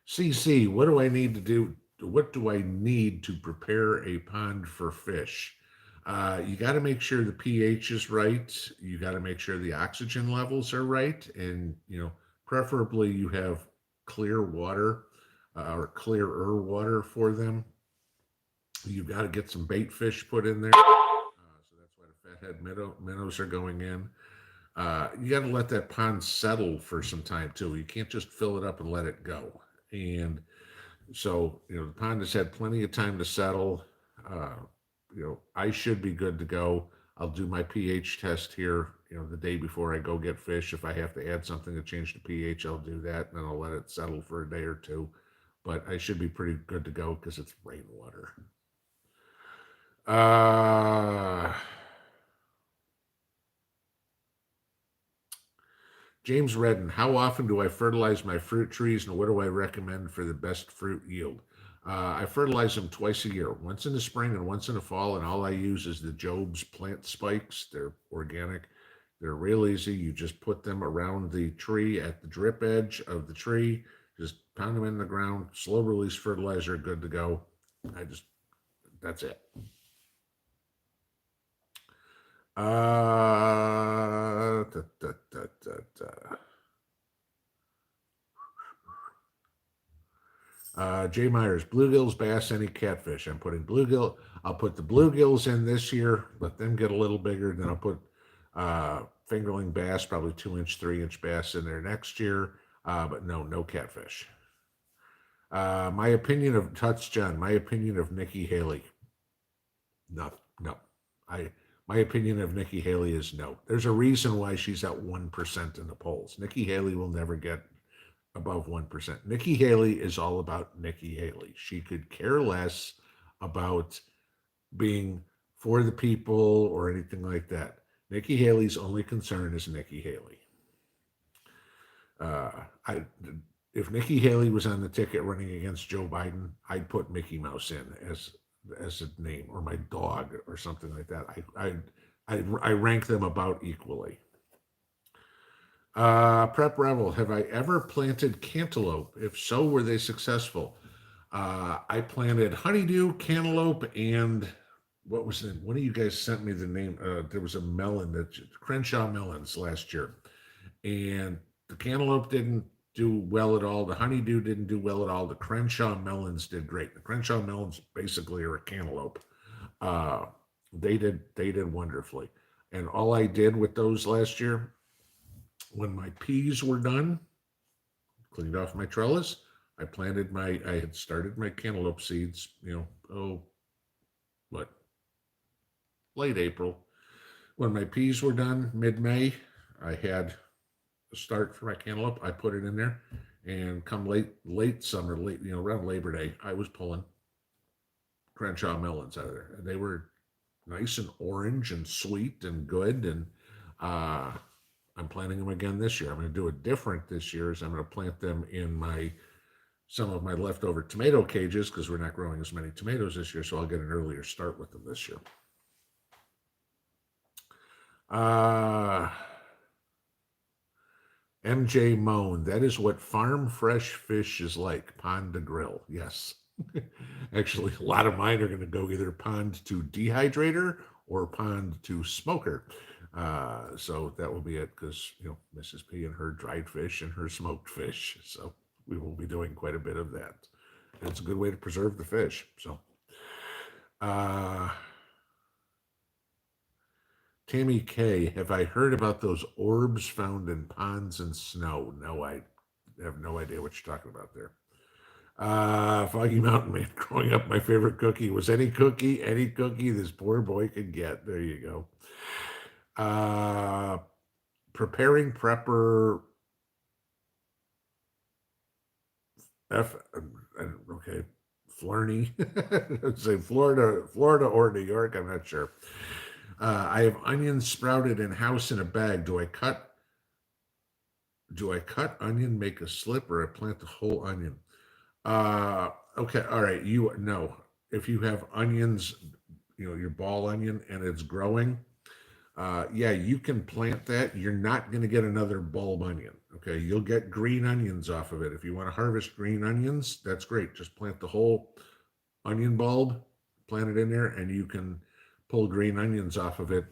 CC, what do I need to do? What do I need to prepare a pond for fish? You got to make sure the pH is right. You got to make sure the oxygen levels are right. And, preferably you have clear water or clearer water for them. You've got to get some bait fish put in there. So that's why the fathead minnows are going in. You got to let that pond settle for some time too. You can't just fill it up and let it go. And so, the pond has had plenty of time to settle. I should be good to go. I'll do my pH test here, the day before I go get fish. If I have to add something to change the pH, I'll do that, and then I'll let it settle for a day or two. But I should be pretty good to go because it's rainwater. James Redden, how often do I fertilize my fruit trees and what do I recommend for the best fruit yield? I fertilize them twice a year, once in the spring and once in the fall, and all I use is the Job's plant spikes. They're organic. They're real easy. You just put them around the tree at the drip edge of the tree, just pound them in the ground, slow release fertilizer, good to go. That's it. Jay Myers, bluegills, bass, any catfish. I'm putting bluegill. I'll put the bluegills in this year, let them get a little bigger. Then I'll put fingerling bass, probably 2-inch, 3-inch bass in there next year. But no catfish. My opinion of my opinion of Nikki Haley. No. My opinion of Nikki Haley is no. There's a reason why she's at 1% in the polls. Nikki Haley will never get above 1%. Nikki Haley is all about Nikki Haley. She could care less about being for the people or anything like that. Nikki Haley's only concern is Nikki Haley. If Nikki Haley was on the ticket running against Joe Biden, I'd put Mickey Mouse in as a name, or my dog or something like that. I rank them about equally. Prep Rebel, have I ever planted cantaloupe? If so, were they successful? I planted honeydew, cantaloupe, and what was it? One of you guys sent me the name. There was a melon, Crenshaw melons last year, and the cantaloupe didn't do well at all. The honeydew didn't do well at all. The Crenshaw melons did great. The Crenshaw melons basically are a cantaloupe. They did wonderfully. And all I did with those last year, when my peas were done, cleaned off my trellis, I had started my cantaloupe seeds, late April. When my peas were done, mid-May, I had a start for my cantaloupe. I put it in there, and come late summer, around Labor Day, I was pulling Crenshaw melons out of there. And they were nice and orange and sweet and good, and I'm planting them again this year. I'm going to do it different this year. I'm going to plant them in some of my leftover tomato cages because we're not growing as many tomatoes this year, so I'll get an earlier start with them this year. MJ Moan, that is what farm fresh fish is like, pond to grill. Yes. Actually, a lot of mine are going to go either pond to dehydrator or pond to smoker. So that will be it because, Mrs. P and her dried fish and her smoked fish. So we will be doing quite a bit of that. And it's a good way to preserve the fish. So, uh, Tammy K, have I heard about those orbs found in ponds and snow? No, I have no idea what you're talking about there. Foggy Mountain Man, growing up, my favorite cookie was any cookie this poor boy could get. There you go. Preparing prepper. Okay, Flurney. Say Florida or New York. I'm not sure. I have onions sprouted in house in a bag. Do I cut onion, make a slip, or I plant the whole onion? Okay, all right. You know, if you have onions, your ball onion, and it's growing, yeah, you can plant that. You're not going to get another bulb onion. Okay, you'll get green onions off of it. If you want to harvest green onions, that's great. Just plant the whole onion bulb, plant it in there, and you can pull green onions off of it,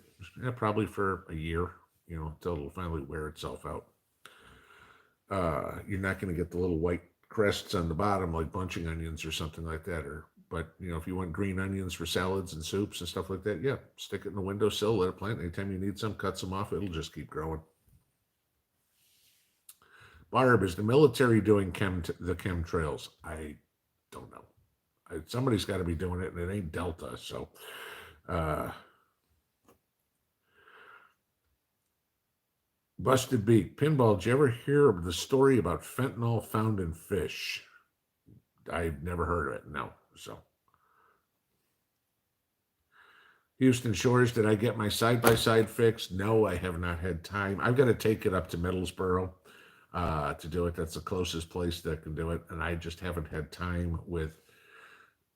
probably for a year, until it'll finally wear itself out. You're not going to get the little white crests on the bottom like bunching onions or something like that. But if you want green onions for salads and soups and stuff like that, yeah, stick it in the windowsill, let it plant. Anytime you need some, cut some off. It'll just keep growing. Barb, is the military doing the chemtrails? I don't know. Somebody's got to be doing it, and it ain't Delta. So, Busted Beak, Pinball, did you ever hear of the story about fentanyl found in fish? I've never heard of it. No. So, Houston Shores, did I get my side-by-side fixed? No, I have not had time. I've got to take it up to Middlesboro to do it. That's the closest place that can do it. And I just haven't had time with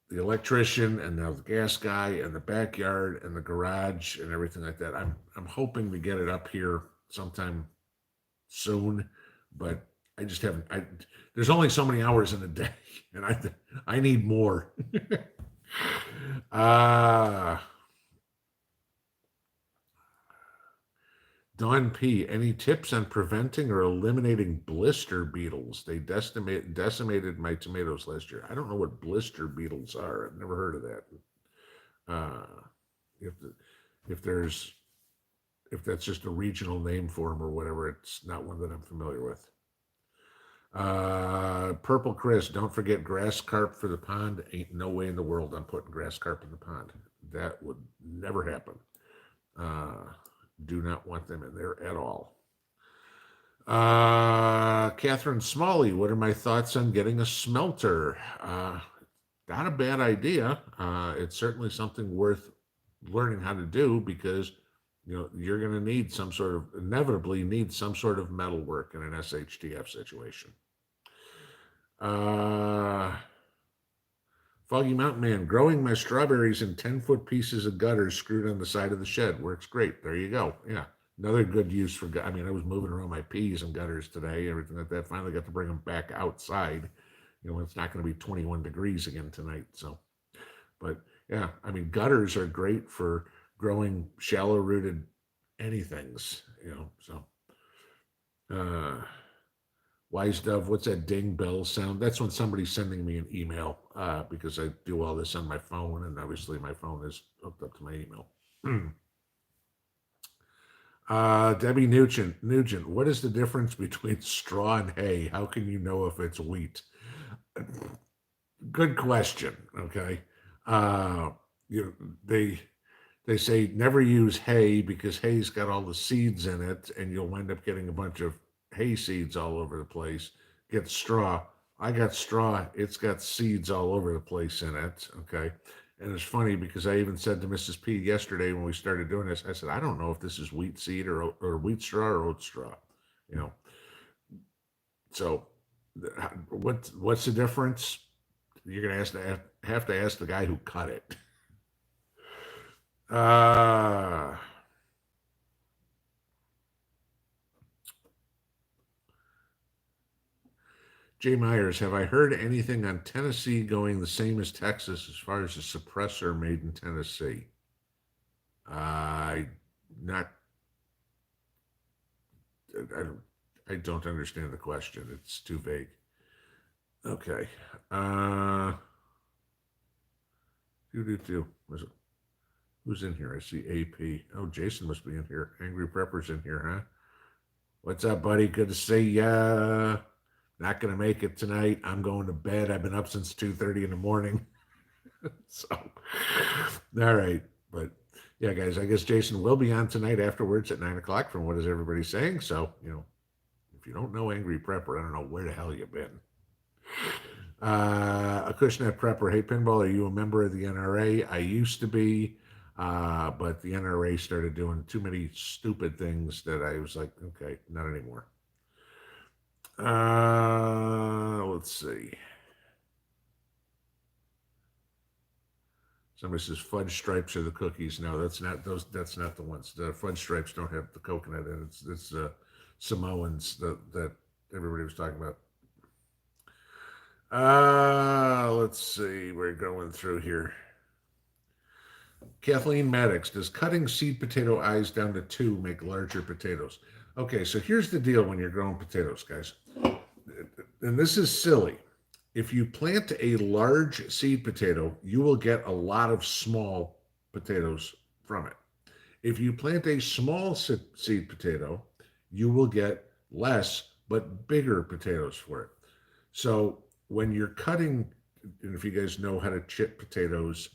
the electrician and now the gas guy and the backyard and the garage and everything like that. I'm hoping to get it up here sometime soon, but I just haven't. There's only so many hours in a day, and I need more. Don P, any tips on preventing or eliminating blister beetles? They decimated my tomatoes last year. I don't know what blister beetles are. I've never heard of that. If that's just a regional name for them or whatever, it's not one that I'm familiar with. Purple Chris, don't forget grass carp for the pond. Ain't no way in the world I'm putting grass carp in the pond. That would never happen. Do not want them in there at all. Catherine Smalley, what are my thoughts on getting a smelter? Not a bad idea. It's certainly something worth learning how to do because you're going to inevitably need some sort of metal work in an SHTF situation. Foggy Mountain Man, growing my strawberries in 10-foot pieces of gutters screwed on the side of the shed. Works great. There you go. Yeah. Another good use for, I was moving around my peas and gutters today, everything like that. Finally got to bring them back outside. It's not going to be 21 degrees again tonight. So, but yeah, gutters are great for growing shallow rooted anythings, so. Wise Dove, what's that ding bell sound? That's when somebody's sending me an email because I do all this on my phone, and obviously my phone is hooked up to my email. Debbie Nugent, what is the difference between straw and hay? How can you know if it's wheat? Good question. Okay. They say never use hay because hay's got all the seeds in it, and you'll wind up getting a bunch of hay seeds all over the place. Get straw. I got straw. It's got seeds all over the place in it. Okay. And it's funny because I even said to Mrs. P yesterday when we started doing this, I said, I don't know if this is wheat seed or wheat straw or oat straw, So what's the difference? You're going to have to ask the guy who cut it. Jay Myers, have I heard anything on Tennessee going the same as Texas as far as a suppressor made in Tennessee? I not. I don't understand the question. It's too vague. Okay. Do. Who's in here? I see AP. Oh, Jason must be in here. Angry Prepper's in here, huh? What's up, buddy? Good to see ya. Not gonna make it tonight. I'm going to bed. I've been up since 2:30 in the morning. So, all right. But yeah, guys, I guess Jason will be on tonight afterwards at 9 o'clock. From what is everybody saying? So, if you don't know Angry Prepper, I don't know where the hell you've been. A Cushnet Prepper. Hey, Pinball, are you a member of the NRA? I used to be, but the NRA started doing too many stupid things that I was like, okay, not anymore. Let's see. Somebody says fudge stripes are the cookies. No, that's not those. That's not the ones. The fudge stripes don't have the coconut in it. It's Samoans that everybody was talking about. Let's see. We're going through here. Kathleen Maddox, does cutting seed potato eyes down to 2 make larger potatoes? Okay, so here's the deal when you're growing potatoes, guys. And this is silly. If you plant a large seed potato, you will get a lot of small potatoes from it. If you plant a small seed potato, you will get less but bigger potatoes for it. So when you're cutting, and if you guys know how to chip potatoes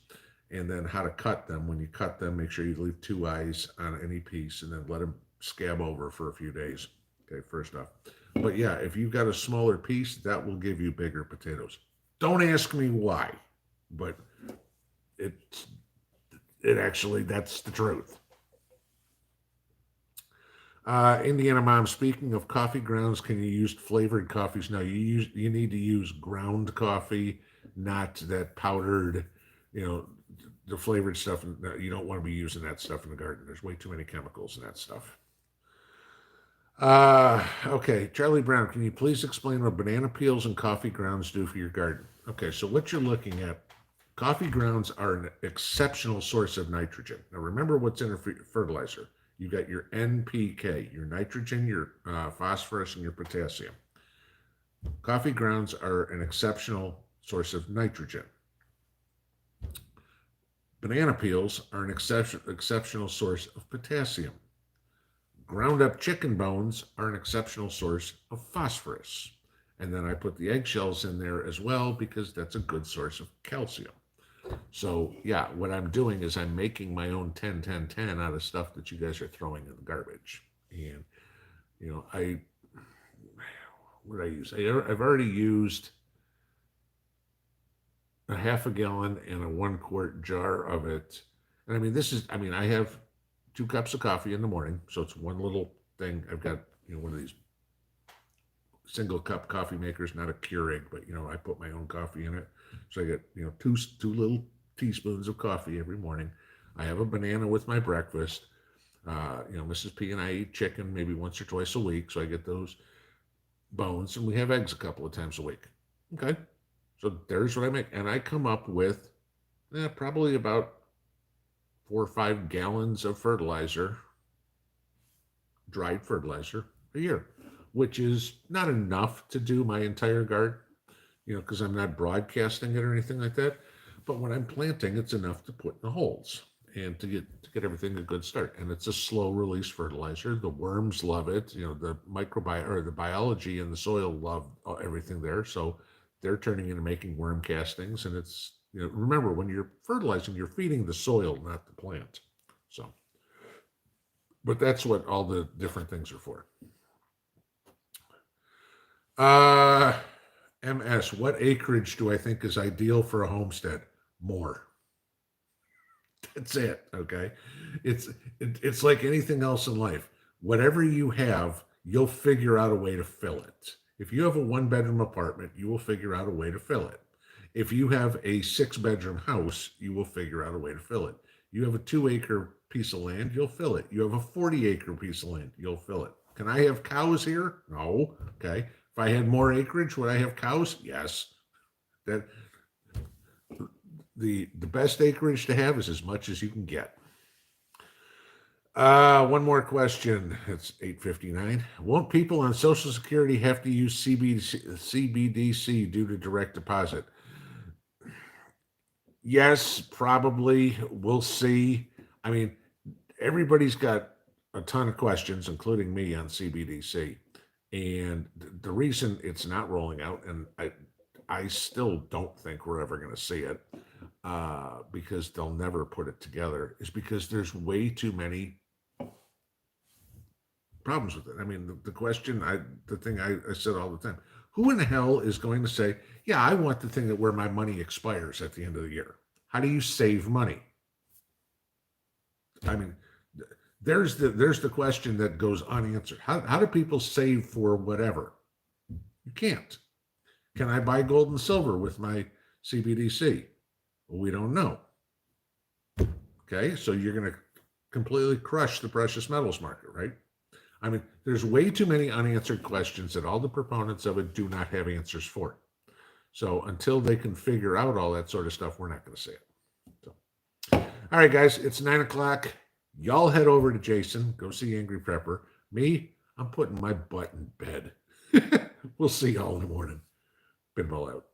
and then how to cut them, when you cut them, make sure you leave 2 eyes on any piece and then let them scab over for a few days. Okay, first off. But yeah, if you've got a smaller piece, that will give you bigger potatoes. Don't ask me why, but it actually, that's the truth. Indiana Mom, speaking of coffee grounds, can you use flavored coffees? No, you need to use ground coffee, not that powdered, the flavored stuff. You don't want to be using that stuff in the garden. There's way too many chemicals in that stuff. Okay, Charlie Brown, can you please explain what banana peels and coffee grounds do for your garden? Okay, so what you're looking at, coffee grounds are an exceptional source of nitrogen. Now remember what's in a fertilizer. You got your NPK, your nitrogen, your phosphorus, and your potassium. Coffee grounds are an exceptional source of nitrogen. Banana peels are an exceptional source of potassium. Ground up chicken bones are an exceptional source of phosphorus. And then I put the eggshells in there as well because that's a good source of calcium. So yeah, what I'm doing is I'm making my own 10-10-10 out of stuff that you guys are throwing in the garbage. And, what did I use? I've already used a half a gallon and a 1 quart jar of it. And I have 2 cups of coffee in the morning. So it's one little thing. I've got, one of these single cup coffee makers, not a Keurig, but, I put my own coffee in it. So I get, two little teaspoons of coffee every morning. I have a banana with my breakfast. Mrs. P and I eat chicken maybe once or twice a week. So I get those bones, and we have eggs a couple of times a week. Okay. So there's what I make. And I come up with probably about 4 or 5 gallons of fertilizer, dried fertilizer a year, which is not enough to do my entire garden, because I'm not broadcasting it or anything like that. But when I'm planting, it's enough to put in the holes and to get everything a good start. And it's a slow release fertilizer. The worms love it. The microbiome or the biology in the soil love everything there. So they're turning into making worm castings. And it's, remember, when you're fertilizing, you're feeding the soil, not the plant. So, but that's what all the different things are for. MS, what acreage do I think is ideal for a homestead? More. That's it. Okay. It's like anything else in life. Whatever you have, you'll figure out a way to fill it. If you have a 1-bedroom apartment, you will figure out a way to fill it. If you have a 6-bedroom house, you will figure out a way to fill it. You have a 2-acre piece of land, you'll fill it. You have a 40-acre piece of land, you'll fill it. Can I have cows here? No. Okay. If I had more acreage, would I have cows? Yes. That the best acreage to have is as much as you can get. One more question. It's 8:59. Won't people on Social Security have to use CBDC due to direct deposit? Yes, probably. We'll see. I mean, everybody's got a ton of questions, including me, on CBDC. And the reason it's not rolling out, and I still don't think we're ever going to see it, because they'll never put it together, is because there's way too many problems with it. I mean, the question, the thing I said all the time, who in the hell is going to say, yeah, I want the thing that where my money expires at the end of the year? How do you save money? I mean, there's the question that goes unanswered. How do people save for whatever? You can't. Can I buy gold and silver with my CBDC? Well, we don't know. Okay, so you're going to completely crush the precious metals market, right? I mean, there's way too many unanswered questions that all the proponents of it do not have answers for. So until they can figure out all that sort of stuff, we're not going to see it. So, all right, guys, it's 9 o'clock. Y'all head over to Jason. Go see Angry Prepper. Me, I'm putting my butt in bed. We'll see y'all in the morning. Pinball out.